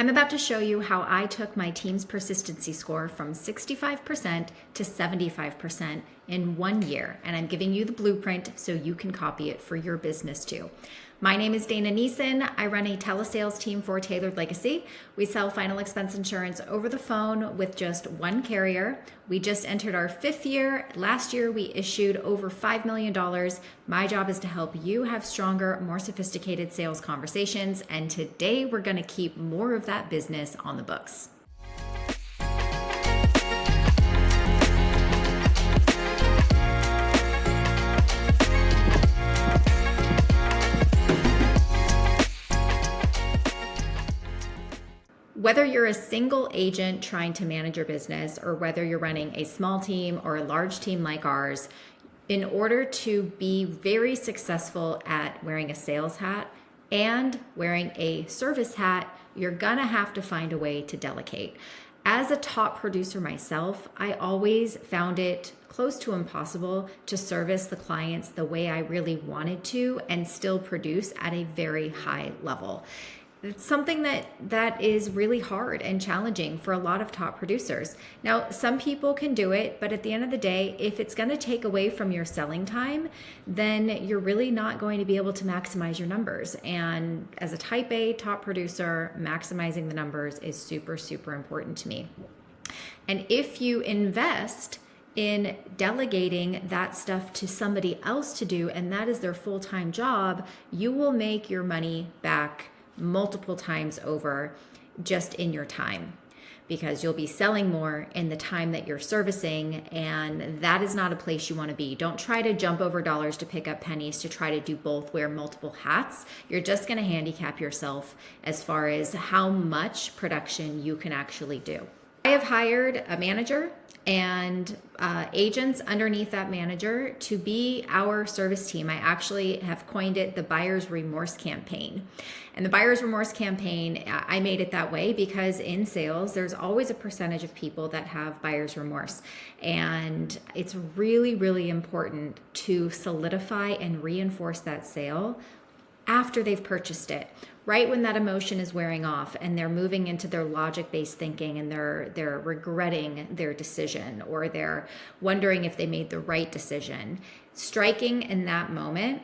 I'm about to show you how I took my team's persistency score from 65% to 75% in 1 year, and I'm giving you the blueprint so you can copy it for your business too. My name is Dana Neeson. I run a telesales team for Tailored Legacy. We sell final expense insurance over the phone with just one carrier. We just entered our 5th year. Last year, we issued over $5 million. My job is to help you have stronger, more sophisticated sales conversations. And today, we're going to keep more of that business on the books. Whether you're a single agent trying to manage your business or whether you're running a small team or a large team like ours, in order to be very successful at wearing a sales hat and wearing a service hat, you're gonna have to find a way to delegate. As a top producer myself, I always found it close to impossible to service the clients the way I really wanted to and still produce at a very high level. It's something that is really hard and challenging for a lot of top producers. Now, some people can do it, but at the end of the day, if it's going to take away from your selling time, then you're really not going to be able to maximize your numbers. And as a type A top producer, maximizing the numbers is super, super important to me. And if you invest in delegating that stuff to somebody else to do, and that is their full-time job, you will make your money back multiple times over just in your time, because you'll be selling more in the time that you're servicing, and that is not a place you want to be. Don't try to jump over dollars to pick up pennies to try to do both, wear multiple hats. You're just going to handicap yourself as far as how much production you can actually do. I have hired a manager and agents underneath that manager to be our service team. I actually have coined it the Buyer's Remorse Campaign. And the Buyer's Remorse Campaign, I made it that way because in sales, there's always a percentage of people that have buyer's remorse. And it's really, really important to solidify and reinforce that sale after they've purchased it, right when that emotion is wearing off and they're moving into their logic-based thinking and they're regretting their decision or they're wondering if they made the right decision. Striking in that moment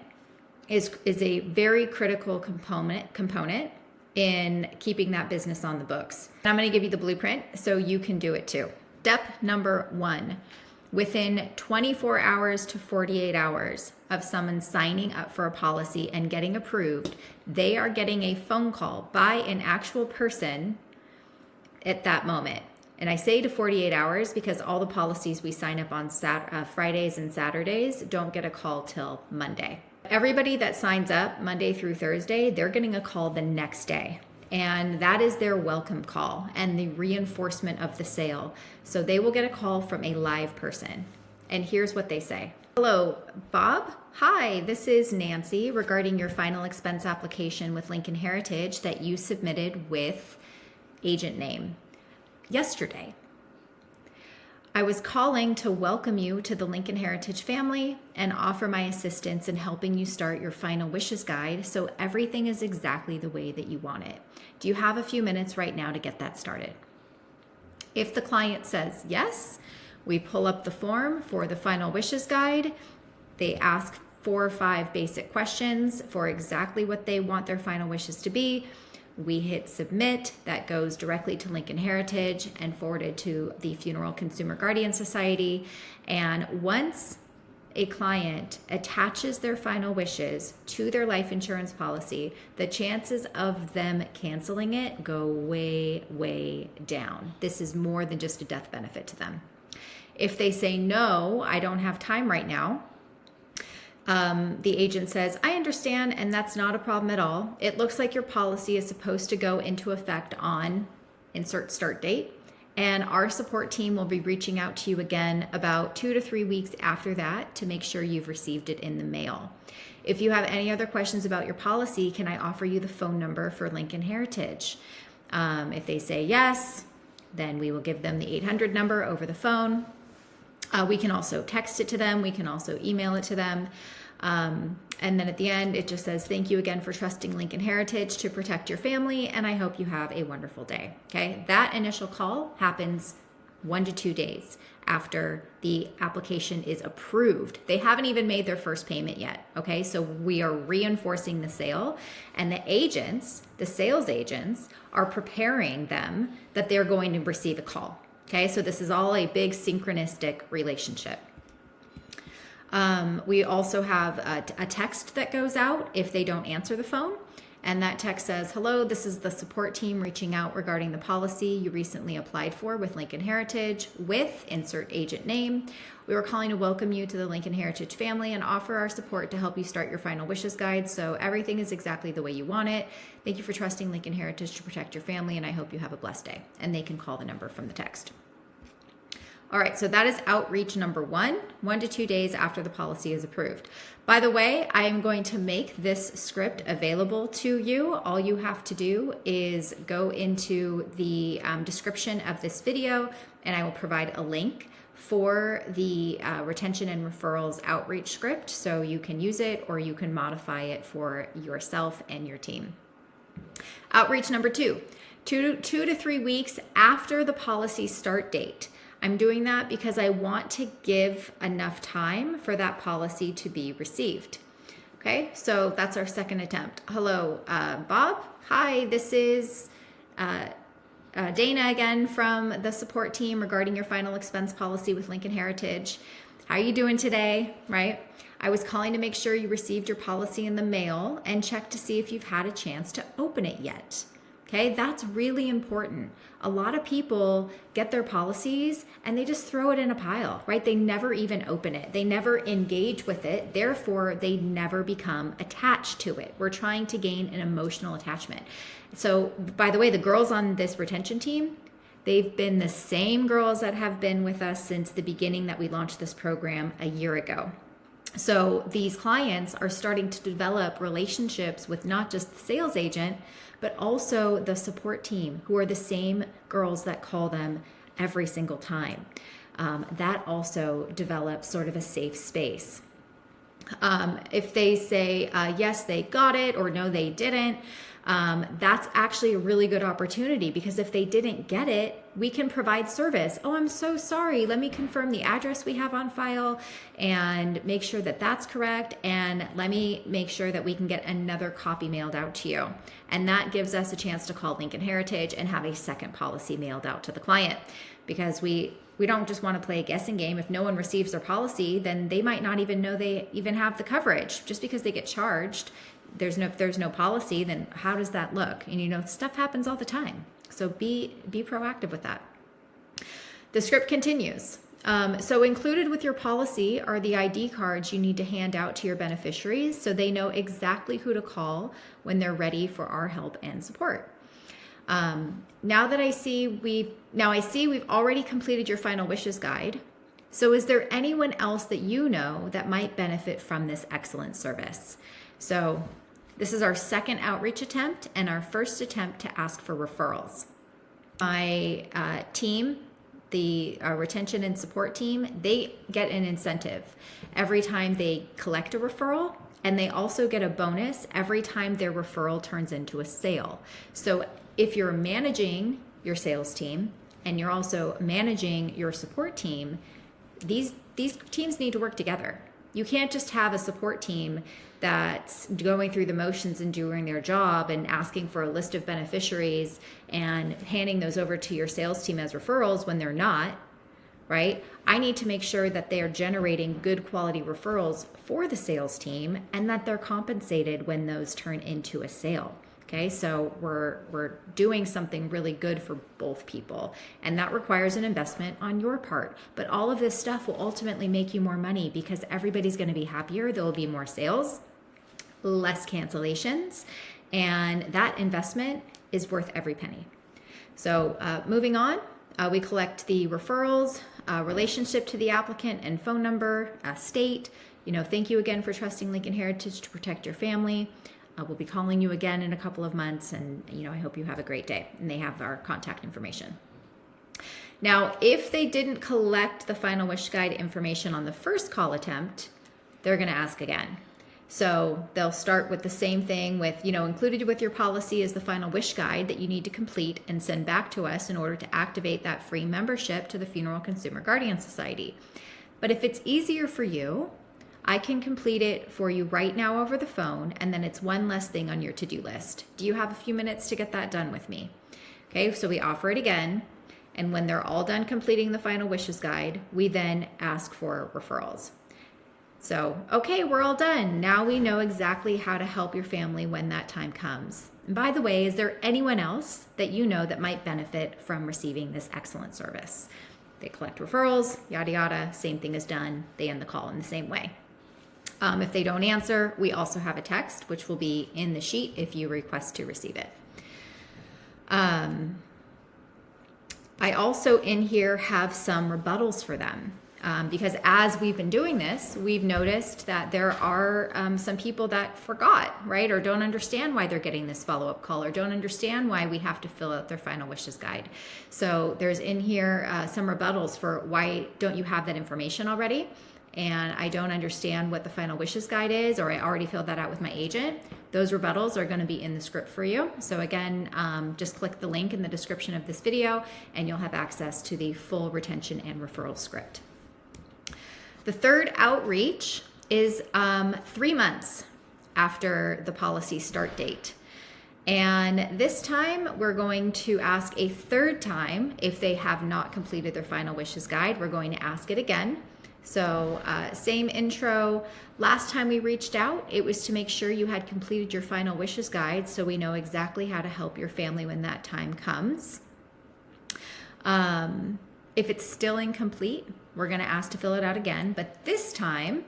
is a very critical component in keeping that business on the books. And I'm going to give you the blueprint so you can do it too. Step number 1. Within 24 hours to 48 hours of someone signing up for a policy and getting approved, they are getting a phone call by an actual person at that moment. And I say to 48 hours because all the policies we sign up on Fridays and Saturdays don't get a call till Monday. Everybody that signs up Monday through Thursday, they're getting a call the next day. And that is their welcome call and the reinforcement of the sale. So they will get a call from a live person. And here's what they say. Hello, Bob. Hi, this is Nancy regarding your final expense application with Lincoln Heritage that you submitted with agent name yesterday. I was calling to welcome you to the Lincoln Heritage family and offer my assistance in helping you start your final wishes guide so everything is exactly the way that you want it. Do you have a few minutes right now to get that started? If the client says yes, we pull up the form for the final wishes guide. They ask 4 or 5 basic questions for exactly what they want their final wishes to be. We hit submit. That goes directly to Lincoln Heritage and forwarded to the Funeral Consumer Guardian Society. And once a client attaches their final wishes to their life insurance policy, the chances of them canceling it go way, way down. This is more than just a death benefit to them. If they say, no, I don't have time right now, the agent says, I understand, and that's not a problem at all. It looks like your policy is supposed to go into effect on insert start date, and our support team will be reaching out to you again about 2 to 3 weeks after that to make sure you've received it in the mail. If you have any other questions about your policy, can I offer you the phone number for Lincoln Heritage? If they say yes, then we will give them the 800 number over the phone. We can also text it to them. We can also email it to them. And then at the end, it just says, thank you again for trusting Lincoln Heritage to protect your family, and I hope you have a wonderful day. Okay, that initial call happens 1 to 2 days after the application is approved. They haven't even made their first payment yet. Okay, so we are reinforcing the sale, and the agents, the sales agents, are preparing them that they're going to receive a call. Okay, so this is all a big synchronistic relationship. We also have a text that goes out if they don't answer the phone. And that text says, hello, this is the support team reaching out regarding the policy you recently applied for with Lincoln Heritage with insert agent name. We were calling to welcome you to the Lincoln Heritage family and offer our support to help you start your final wishes guide so everything is exactly the way you want it. Thank you for trusting Lincoln Heritage to protect your family, and I hope you have a blessed day. And they can call the number from the text. All right, so that is outreach number 1, 1 to 2 days after the policy is approved. By the way, I am going to make this script available to you. All you have to do is go into the description of this video, and I will provide a link for the retention and referrals outreach script, so you can use it or you can modify it for yourself and your team. Outreach number 2, 2 to 3 weeks after the policy start date. I'm doing that because I want to give enough time for that policy to be received. Okay, so that's our second attempt. Hello, Bob. Hi, this is Dana again from the support team regarding your final expense policy with Lincoln Heritage. How are you doing today, right? I was calling to make sure you received your policy in the mail and check to see if you've had a chance to open it yet. Okay, that's really important. A lot of people get their policies and they just throw it in a pile, right? They never even open it. They never engage with it. Therefore, they never become attached to it. We're trying to gain an emotional attachment. So, by the way, the girls on this retention team, they've been the same girls that have been with us since the beginning that we launched this program a year ago. So these clients are starting to develop relationships with not just the sales agent, but also the support team, who are the same girls that call them every single time. That also develops sort of a safe space. If they say, yes, they got it, or no, they didn't, that's actually a really good opportunity, because if they didn't get it, we can provide service. Oh, I'm so sorry. Let me confirm the address we have on file and make sure that that's correct. And let me make sure that we can get another copy mailed out to you. And that gives us a chance to call Lincoln Heritage and have a second policy mailed out to the client, because we don't just want to play a guessing game. If no one receives their policy, then they might not even know they even have the coverage. Just because they get charged, if there's no policy, then how does that look? And stuff happens all the time. So be proactive with that. The script continues. So included with your policy are the ID cards you need to hand out to your beneficiaries so they know exactly who to call when they're ready for our help and support. Now I see we've already completed your final wishes guide. So is there anyone else that you know that might benefit from this excellent service? So this is our second outreach attempt and our first attempt to ask for referrals. My team, the retention and support team, they get an incentive every time they collect a referral, and they also get a bonus every time their referral turns into a sale. So if you're managing your sales team and you're also managing your support team, these teams need to work together. You can't just have a support team that's going through the motions and doing their job and asking for a list of beneficiaries and handing those over to your sales team as referrals when they're not, right? I need to make sure that they are generating good quality referrals for the sales team and that they're compensated when those turn into a sale. Okay, so we're doing something really good for both people, and that requires an investment on your part. But all of this stuff will ultimately make you more money, because everybody's going to be happier. There will be more sales, less cancellations, and that investment is worth every penny. So moving on, we collect the referrals, relationship to the applicant and phone number, state. Thank you again for trusting Lincoln Heritage to protect your family. We'll be calling you again in a couple of months, and I hope you have a great day. And they have our contact information. Now, if they didn't collect the final wish guide information on the first call attempt, they're going to ask again. So they'll start with the same thing with, included with your policy is the final wish guide that you need to complete and send back to us in order to activate that free membership to the Funeral Consumer Guardian Society. But if it's easier for you, I can complete it for you right now over the phone, and then it's one less thing on your to-do list. Do you have a few minutes to get that done with me? Okay, so we offer it again, and when they're all done completing the final wishes guide, we then ask for referrals. So, okay, we're all done. Now we know exactly how to help your family when that time comes. And by the way, is there anyone else that you know that might benefit from receiving this excellent service? They collect referrals, yada, yada, same thing is done. They end the call in the same way. If they don't answer, we also have a text, which will be in the sheet if you request to receive it. I also in here have some rebuttals for them. Because as we've been doing this, we've noticed that there are some people that forgot, right? Or don't understand why they're getting this follow-up call, or don't understand why we have to fill out their final wishes guide. So there's in here some rebuttals for why don't you have that information already? And I don't understand what the final wishes guide is, or I already filled that out with my agent. Those rebuttals are going to be in the script for you. So again, just click the link in the description of this video and you'll have access to the full retention and referral script. The third outreach is 3 months after the policy start date. And this time we're going to ask a third time if they have not completed their final wishes guide. We're going to ask it again. So same intro. Last time we reached out, it was to make sure you had completed your final wishes guide so we know exactly how to help your family when that time comes. If it's still incomplete, we're going to ask to fill it out again. But this time,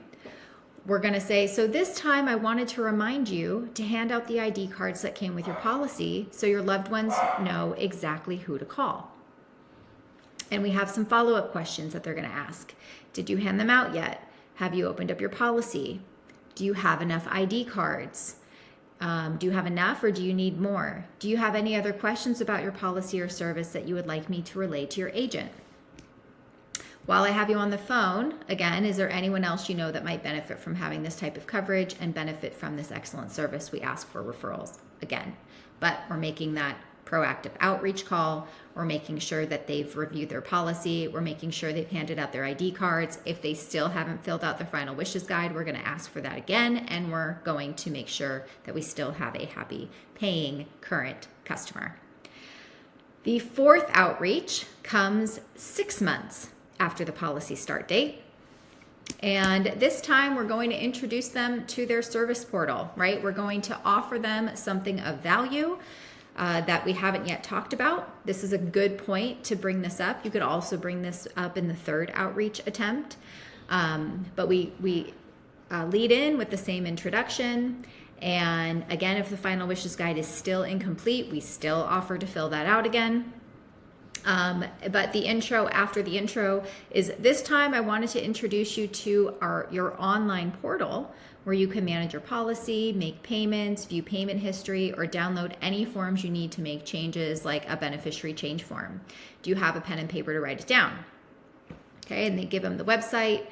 we're going to say, so this time I wanted to remind you to hand out the ID cards that came with your policy so your loved ones know exactly who to call. And we have some follow-up questions that they're going to ask. Did you hand them out yet? Have you opened up your policy? Do you have enough ID cards? Do you have enough or do you need more? Do you have any other questions about your policy or service that you would like me to relay to your agent? While I have you on the phone, again, is there anyone else you know that might benefit from having this type of coverage and benefit from this excellent service? We ask for referrals again, but we're making that proactive outreach call. We're making sure that they've reviewed their policy. We're making sure they've handed out their ID cards. If they still haven't filled out their final wishes guide, we're going to ask for that again, and we're going to make sure that we still have a happy paying current customer. The fourth outreach comes 6 months after the policy start date. And this time we're going to introduce them to their service portal, right? We're going to offer them something of value that we haven't yet talked about. This is a good point to bring this up. You could also bring this up in the third outreach attempt. But we lead in with the same introduction. And again, if the final wishes guide is still incomplete, we still offer to fill that out again. But the intro after the intro is this time I wanted to introduce you to your online portal where you can manage your policy, make payments, view payment history, or download any forms you need to make changes like a beneficiary change form. Do you have a pen and paper to write it down? Okay, and they give them the website.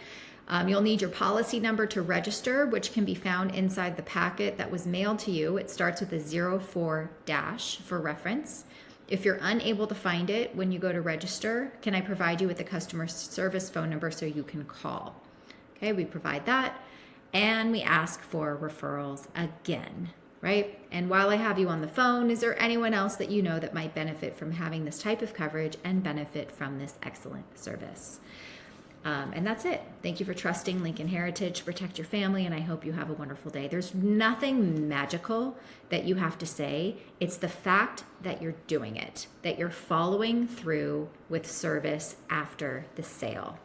You'll need your policy number to register, which can be found inside the packet that was mailed to you. It starts with a 04- for reference. If you're unable to find it when you go to register, can I provide you with the customer service phone number so you can call? Okay, we provide that, and we ask for referrals again, right? And while I have you on the phone, is there anyone else that you know that might benefit from having this type of coverage and benefit from this excellent service? And that's it. Thank you for trusting Lincoln Heritage to protect your family, and I hope you have a wonderful day. There's nothing magical that you have to say. It's the fact that you're doing it, that you're following through with service after the sale.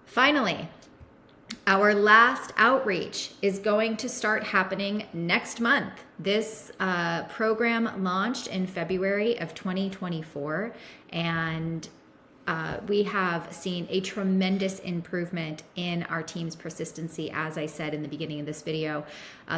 Finally, our last outreach is going to start happening next month. This program launched in February of 2024, and we have seen a tremendous improvement in our team's persistency, as I said in the beginning of this video.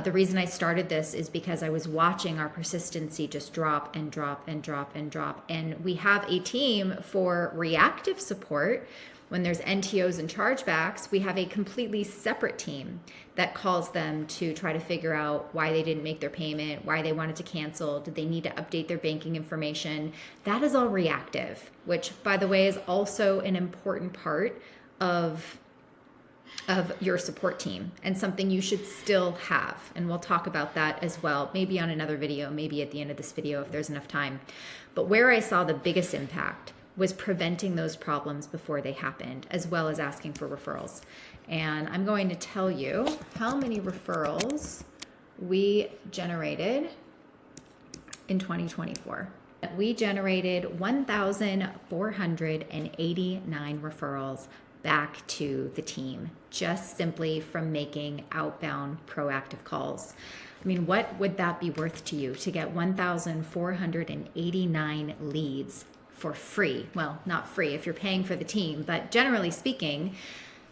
The reason I started this is because I was watching our persistency just drop and drop and drop and drop. And we have a team for reactive support When there's NTOs and chargebacks, we have a completely separate team that calls them to try to figure out why they didn't make their payment, why they wanted to cancel, did they need to update their banking information. That is all reactive, which, by the way, is also an important part of your support team and something you should still have. And we'll talk about that as well, maybe on another video, maybe at the end of this video if there's enough time. But where I saw the biggest impact was preventing those problems before they happened, as well as asking for referrals. And I'm going to tell you how many referrals we generated in 2024. We generated 1,489 referrals back to the team, just simply from making outbound proactive calls. I mean, what would that be worth to you to get 1,489 leads for free? Well, not free if you're paying for the team, but generally speaking,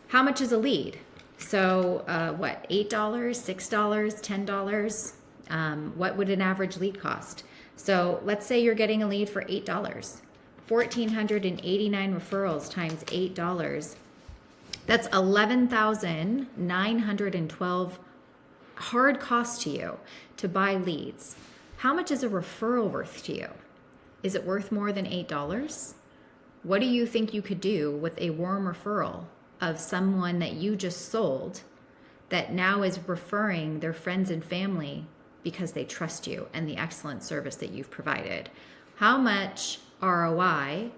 how much is a lead? So what, $8, $6, $10? What would an average lead cost? So let's say you're getting a lead for $8. 1,489 referrals times $8. That's $11,912 hard cost to you to buy leads. How much is a referral worth to you? Is it worth more than $8? What do you think you could do with a warm referral of someone that you just sold that now is referring their friends and family because they trust you and the excellent service that you've provided? How much ROI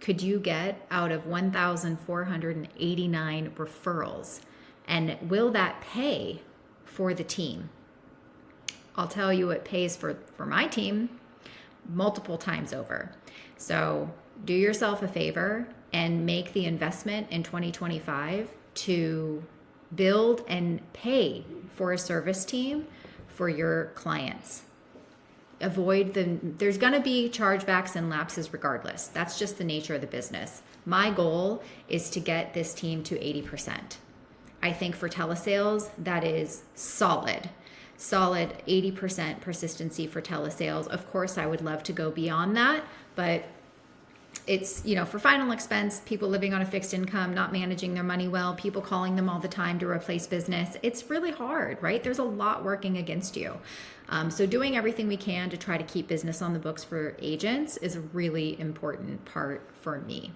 could you get out of 1,489 referrals? And will that pay for the team? I'll tell you it pays for my team multiple times over. So do yourself a favor and make the investment in 2025 to build and pay for a service team for your clients. There's going to be chargebacks and lapses regardless. That's just the nature of the business. My goal is to get this team to 80%. I think for telesales, that is solid 80% persistency for telesales. Of course, I would love to go beyond that, but it's, for final expense, people living on a fixed income, not managing their money well, people calling them all the time to replace business. It's really hard, right? There's a lot working against you. So doing everything we can to try to keep business on the books for agents is a really important part for me.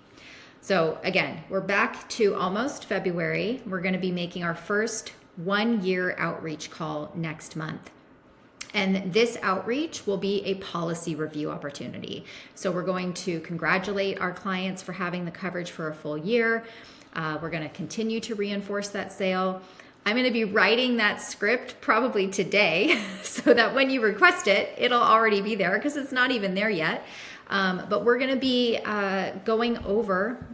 So again, we're back to almost February. We're going to be making our first 1-year outreach call next month. And this outreach will be a policy review opportunity. So we're going to congratulate our clients for having the coverage for a full year. We're going to continue to reinforce that sale. I'm going to be writing that script probably today so that when you request it, it'll already be there because it's not even there yet. But we're going to be going over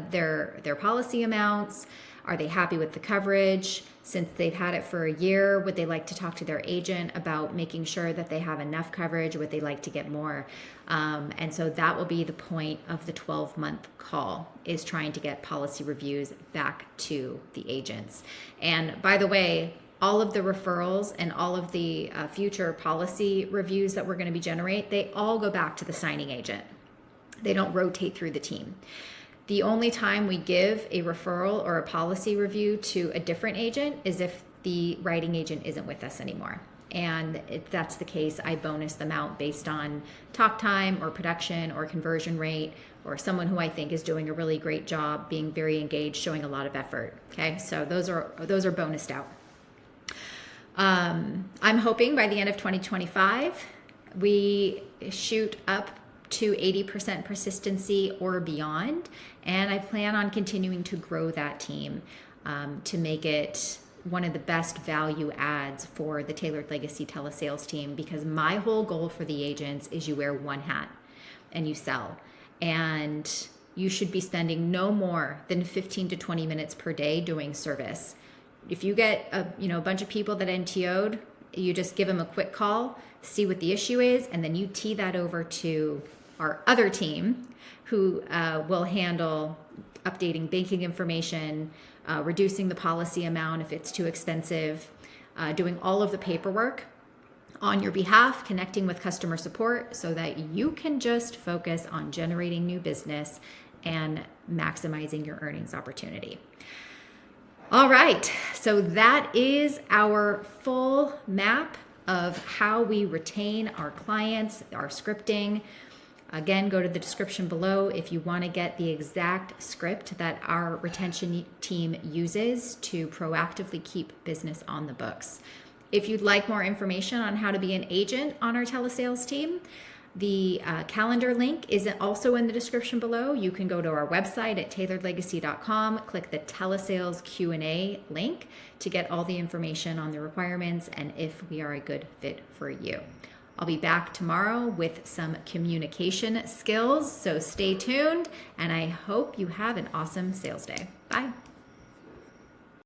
their policy amounts. Are they happy with the coverage? Since they've had it for a year, would they like to talk to their agent about making sure that they have enough coverage? Would they like to get more? And so that will be the point of the 12-month call, is trying to get policy reviews back to the agents. And by the way, all of the referrals and all of the future policy reviews that we're going to be generate, they all go back to the signing agent. They don't rotate through the team. The only time we give a referral or a policy review to a different agent is if the writing agent isn't with us anymore. And if that's the case, I bonus them out based on talk time or production or conversion rate, or someone who I think is doing a really great job, being very engaged, showing a lot of effort. Okay, so those are bonused out. I'm hoping by the end of 2025, we shoot up to 80% persistency or beyond. And I plan on continuing to grow that team to make it one of the best value adds for the Tailored Legacy telesales team, because my whole goal for the agents is you wear one hat and you sell. And you should be spending no more than 15 to 20 minutes per day doing service. If you get a bunch of people that NTO'd, you just give them a quick call, see what the issue is, and then you tee that over to our other team who will handle updating banking information, reducing the policy amount if it's too expensive, doing all of the paperwork on your behalf, connecting with customer support so that you can just focus on generating new business and maximizing your earnings opportunity. All right, so that is our full map of how we retain our clients, our scripting. Again, go to the description below if you want to get the exact script that our retention team uses to proactively keep business on the books. If you'd like more information on how to be an agent on our telesales team, the calendar link is also in the description below. You can go to our website at tailoredlegacy.com, click the telesales Q&A link to get all the information on the requirements and if we are a good fit for you. I'll be back tomorrow with some communication skills, so stay tuned, and I hope you have an awesome sales day. Bye.